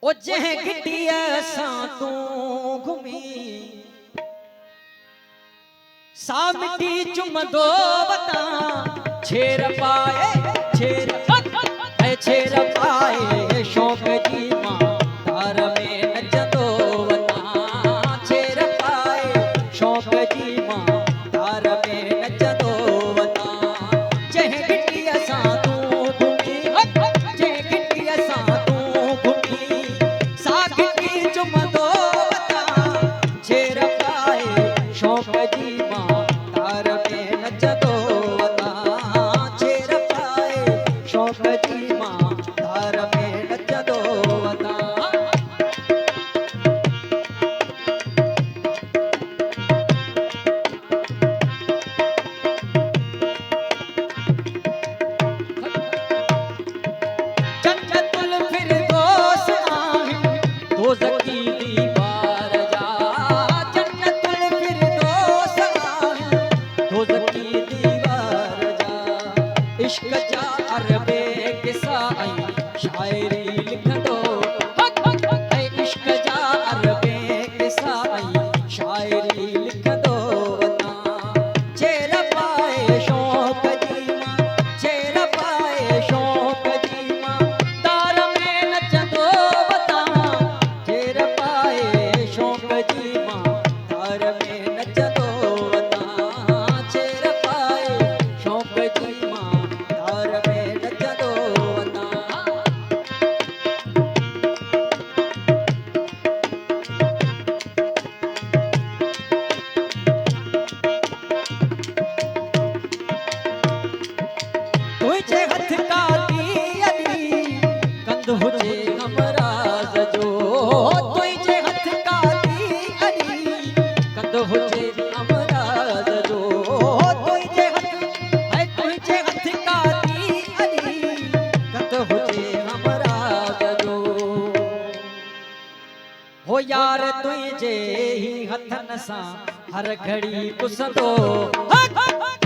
ओ जह गिटिया सा तू घूमी सा मिट्टी चुमदो बता छेर पाए छेर छेर पाए शौक जी मां तार में नचदो बता छेर पाए शौक जी मां तार में नचदो बता जह गिटिया सा तू घूमी जह गिटिया सा तू घूमी सा गिटी चुमदो बता छेर पाए शौक जी मां तार में नचदो बता छेर पाए शौक जी मां तार में नचदो बता जन्नतुल फिरदौस आही दोज़खी दीवार जा जन्नतुल फिरदौस आही दोज़खी दीवार जा इश्क जा अरबे किसा आई शायरी लिखंदो ऐ इश्क जा अरबे किसा आई शायरी लिखंदो वता छेर पाए शौक जी मां छेर पाए शौक जी मां तार में नचंदो वता छेर पाए शौक जी मां तार में नचंदो वता छेर पाए शौक जी मां तार में नचंदो वता तुझे हथ का दियली कंद हुजे हमराज जो तुझे हथ का दियली कंद हुजे हमराज जो तुझे हथ का दियली कंद हुजे हमराज जो हो यार तुझे ही हथन सा हर घड़ी पुसंदो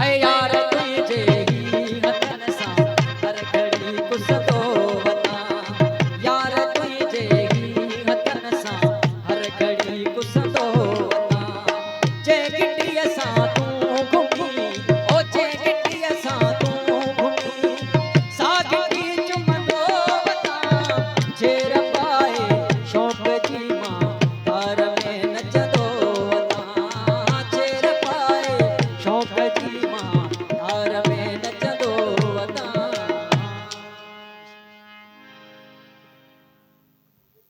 है यार तुझे